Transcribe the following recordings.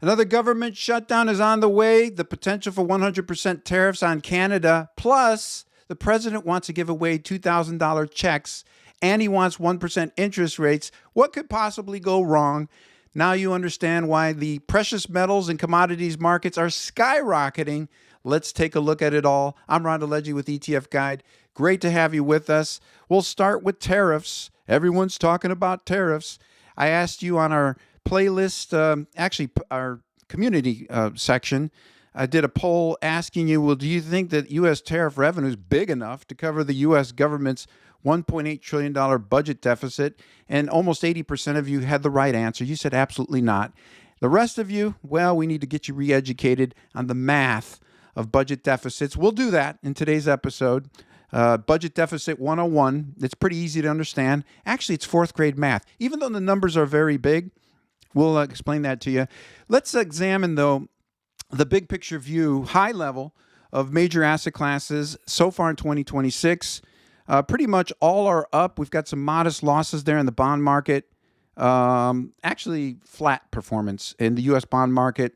Another government shutdown is on the way. The potential for 100% tariffs on Canada. Plus, the president wants to give away $2,000 checks and he wants 1% interest rates. What could possibly go wrong? Now you understand why the precious metals and commodities markets are skyrocketing. Let's take a look at it all. I'm Ron DeLegge with ETF Guide. Great to have you with us. We'll start with tariffs. Everyone's talking about tariffs. I asked you on our playlist, actually our community section, I did a poll asking you, well, do you think that U.S. tariff revenue is big enough to cover the U.S. government's $1.8 trillion budget deficit? And almost 80% of you had the right answer. You said absolutely not. The rest of you, well, we need to get you re-educated on the math of budget deficits. We'll do that in today's episode. Budget Deficit 101. It's pretty easy to understand. Actually, it's fourth grade math. Even though the numbers are very big, we'll explain that to you. Let's examine, though, the big picture view, high level, of major asset classes so far in 2026. Pretty much all are up. We've got some modest losses there in the bond market. Actually, flat performance in the U.S. bond market.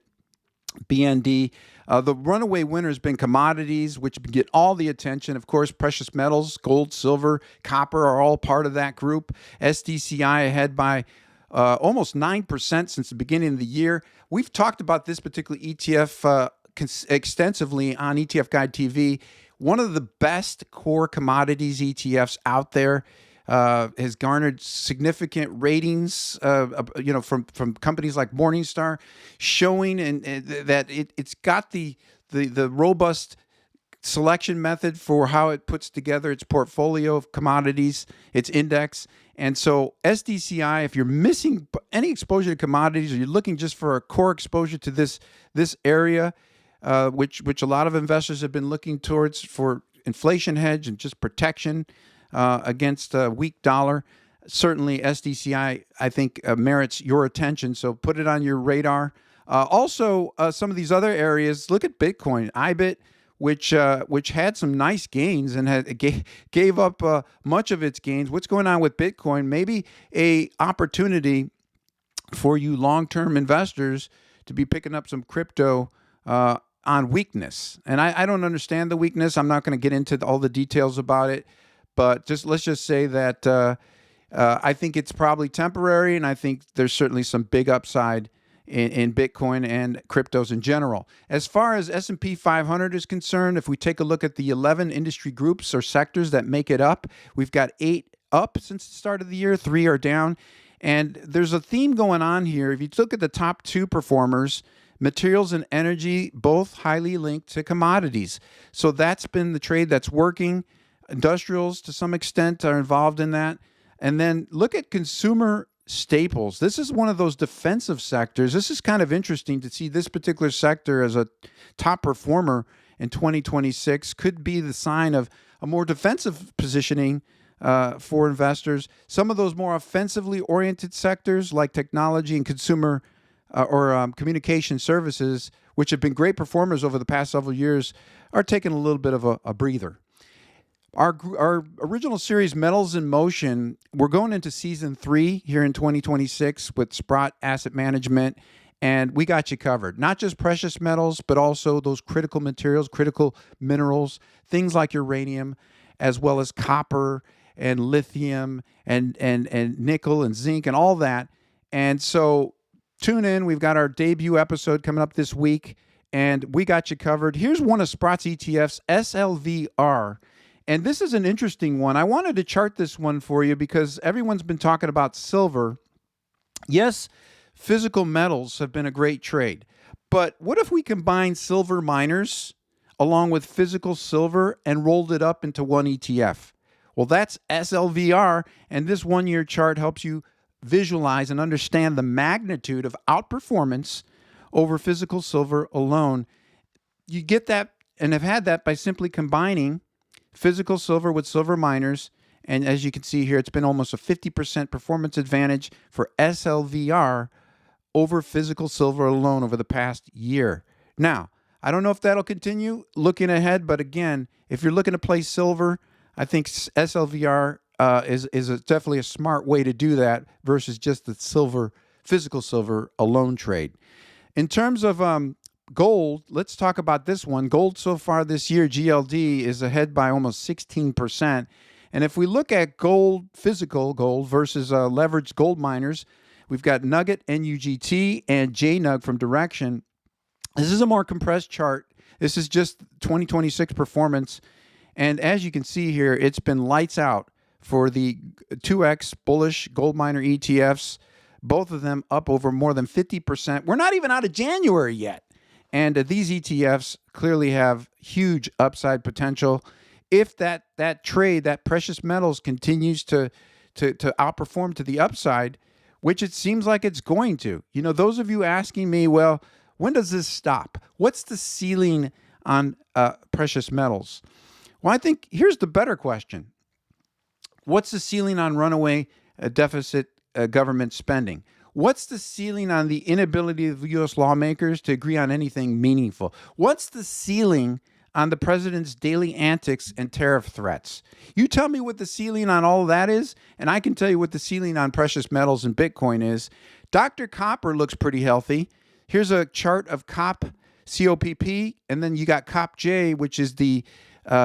BND. The runaway winner has been commodities, which get all the attention. Of course, precious metals, gold, silver, copper are all part of that group. SDCI ahead by almost 9% since the beginning of the year. We've talked about this particular ETF extensively on ETF Guide TV. One of the best core commodities ETFs out there. Has garnered significant ratings, from companies like Morningstar, showing and that it's got the robust selection method for how it puts together its portfolio of commodities, its index. And so SDCI, if you're missing any exposure to commodities or you're looking just for a core exposure to this area, which a lot of investors have been looking towards for inflation hedge and just protection against a weak dollar. Certainly SDCI, I think, merits your attention, so put it on your radar. Also, some of these other areas, look at Bitcoin, IBIT, which had some nice gains and gave up much of its gains. What's going on with Bitcoin? Maybe a opportunity for you long-term investors to be picking up some crypto on weakness. And I don't understand the weakness. I'm not going to get into all the details about it. But let's just say that I think it's probably temporary, and I think there's certainly some big upside in Bitcoin and cryptos in general. As far as S&P 500 is concerned, if we take a look at the 11 industry groups or sectors that make it up, we've got 8 up since the start of the year, 3 are down. And there's a theme going on here. If you look at the top 2 performers, materials and energy, both highly linked to commodities. So that's been the trade that's working. Industrials, to some extent, are involved in that. And then look at consumer staples. This is one of those defensive sectors. This is kind of interesting to see this particular sector as a top performer in 2026. Could be the sign of a more defensive positioning for investors. Some of those more offensively oriented sectors like technology and consumer or communication services, which have been great performers over the past several years, are taking a little bit of a breather. Our original series, Metals in Motion, we're going into season 3 here in 2026 with Sprott Asset Management, and we got you covered. Not just precious metals, but also those critical materials, critical minerals, things like uranium, as well as copper and lithium and nickel and zinc and all that. And so tune in. We've got our debut episode coming up this week, and we got you covered. Here's one of Sprott's ETFs, SLVR. And this is an interesting one. I wanted to chart this one for you because everyone's been talking about silver. Yes, physical metals have been a great trade. But what if we combine silver miners along with physical silver and rolled it up into one ETF? Well, that's SLVR, and this one-year chart helps you visualize and understand the magnitude of outperformance over physical silver alone. You get that and have had that by simply combining physical silver with silver miners, and as you can see here, it's been almost a 50% performance advantage for SLVR over physical silver alone over the past year. Now, I don't know if that'll continue looking ahead, but again, if you're looking to play silver, I think SLVR is definitely a smart way to do that versus just the physical silver alone trade. In terms of gold, let's talk about this one. Gold so far this year, GLD, is ahead by almost 16%. And if we look at gold, physical gold versus leveraged gold miners, we've got Nugget, NUGT, and JNUG from Direction. This is a more compressed chart. This is just 2026 performance. And as you can see here, it's been lights out for the 2X bullish gold miner ETFs, both of them up over more than 50%. We're not even out of January yet. And these ETFs clearly have huge upside potential. If that trade, that precious metals, continues to outperform to the upside, which it seems like it's going to. You know, those of you asking me, well, when does this stop? What's the ceiling on precious metals? Well, I think here's the better question. What's the ceiling on runaway deficit government spending? What's the ceiling on the inability of U.S. lawmakers to agree on anything meaningful? What's the ceiling on the president's daily antics and tariff threats? You tell me what the ceiling on all of that is, and I can tell you what the ceiling on precious metals and Bitcoin is. Dr. Copper looks pretty healthy. Here's a chart of COPP, and then you got COPJ, which is the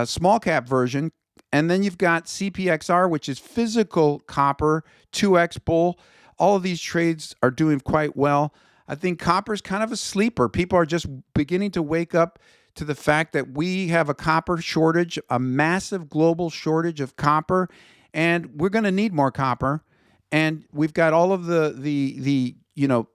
small cap version. And then you've got CPXR, which is physical copper, 2X bull. All of these trades are doing quite well. I think copper is kind of a sleeper. People are just beginning to wake up to the fact that we have a copper shortage, a massive global shortage of copper, and we're going to need more copper. And we've got all of the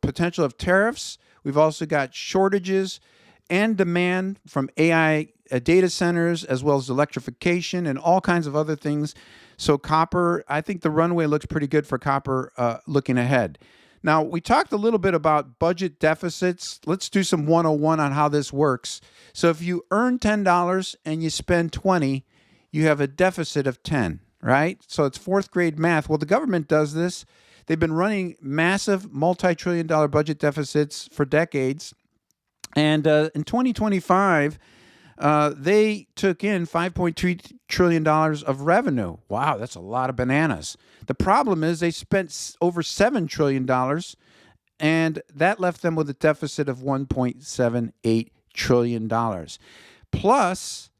potential of tariffs. We've also got shortages and demand from AI data centers, as well as electrification and all kinds of other things. So copper, I think the runway looks pretty good for copper looking ahead. Now, we talked a little bit about budget deficits. Let's do some 101 on how this works. So if you earn $10 and you spend $20, you have a deficit of 10, right? So it's fourth grade math. Well, the government does this. They've been running massive multi-trillion-dollar budget deficits for decades. And in 2025, they took in $5.3 trillion of revenue. Wow, that's a lot of bananas. The problem is they spent over $7 trillion, and that left them with a deficit of $1.78 trillion. Plus,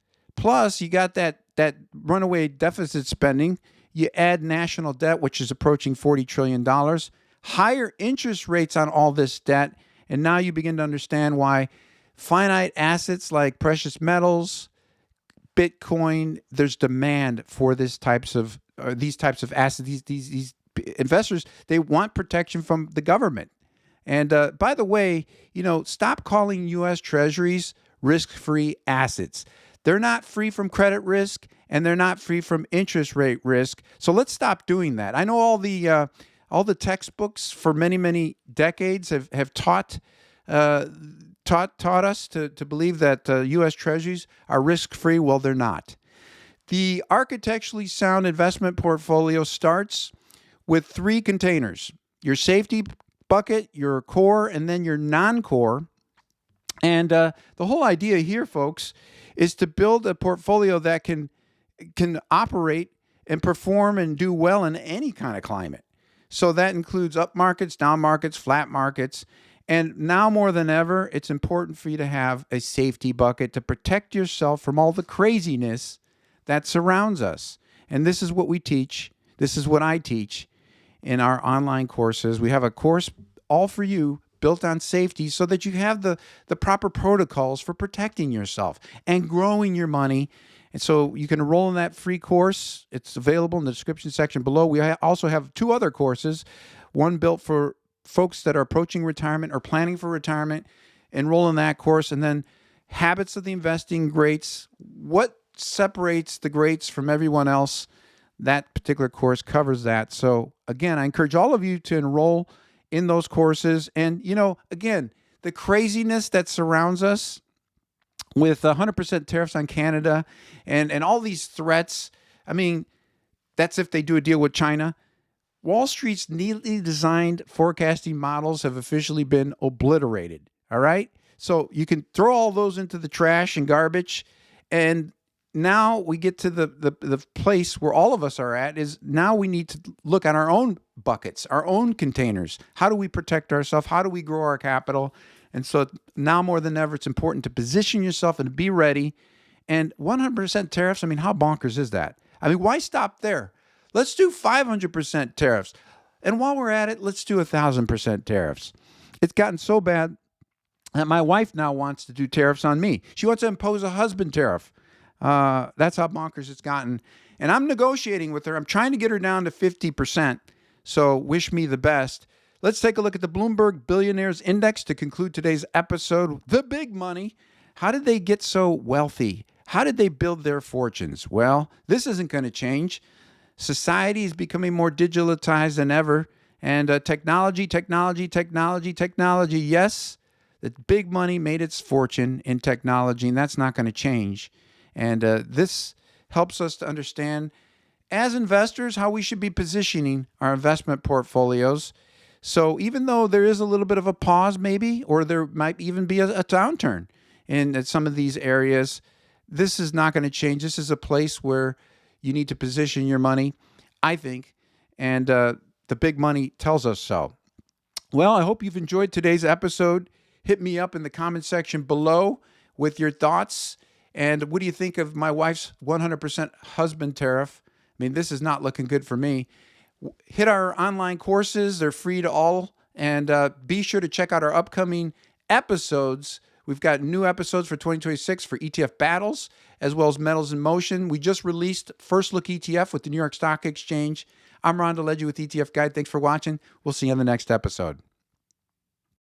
you got that runaway deficit spending. You add national debt, which is approaching $40 trillion, higher interest rates on all this debt, and now you begin to understand why finite assets like precious metals, Bitcoin, there's demand for these types of assets. These investors, they want protection from the government. And by the way, stop calling U.S. Treasuries risk-free assets. They're not free from credit risk, and they're not free from interest rate risk. So let's stop doing that. I know all the textbooks for many decades have taught us to believe that U.S. Treasuries are risk-free. Well, they're not. The architecturally sound investment portfolio starts with three containers: your safety bucket, your core, and then your non-core. And the whole idea here, folks, is to build a portfolio that can operate and perform and do well in any kind of climate. So that includes up markets, down markets, flat markets. And now more than ever, it's important for you to have a safety bucket to protect yourself from all the craziness that surrounds us. And this is what we teach. This is what I teach in our online courses. We have a course all for you built on safety so that you have the proper protocols for protecting yourself and growing your money. And so you can enroll in that free course. It's available in the description section below. We also have two other courses, one built for folks that are approaching retirement or planning for retirement. Enroll in that course. And then habits of the investing greats. What separates the greats from everyone else? That particular course covers that. So again, I encourage all of you to enroll in those courses. And, again, the craziness that surrounds us with 100% tariffs on Canada and all these threats. I mean, that's if they do a deal with China. Wall Street's neatly designed forecasting models have officially been obliterated. All right. So you can throw all those into the trash and garbage. And now we get to the place where all of us are at is now we need to look at our own buckets, our own containers. How do we protect ourselves? How do we grow our capital? And so now more than ever, it's important to position yourself and to be ready. And 100% tariffs, I mean, how bonkers is that? I mean, why stop there? Let's do 500% tariffs. And while we're at it, let's do 1,000% tariffs. It's gotten so bad that my wife now wants to do tariffs on me. She wants to impose a husband tariff. That's how bonkers it's gotten. And I'm negotiating with her. I'm trying to get her down to 50%. So wish me the best. Let's take a look at the Bloomberg Billionaires Index to conclude today's episode. The big money. How did they get so wealthy? How did they build their fortunes? Well, this isn't going to change. Society is becoming more digitalized than ever. And technology. Yes, the big money made its fortune in technology, and that's not going to change. And this helps us to understand, as investors, how we should be positioning our investment portfolios. So even though there is a little bit of a pause maybe, or there might even be a downturn in some of these areas, this is not going to change. This is a place where you need to position your money, I think, and the big money tells us so. Well, I hope you've enjoyed today's episode. Hit me up in the comment section below with your thoughts. And what do you think of my wife's 100% husband tariff? I mean, this is not looking good for me. Hit our online courses. They're free to all. And be sure to check out our upcoming episodes. We've got new episodes for 2026 for ETF battles, as well as metals in motion. We just released First Look ETF with the New York Stock Exchange. I'm Ron DeLegge with ETF Guide. Thanks for watching. We'll see you on the next episode.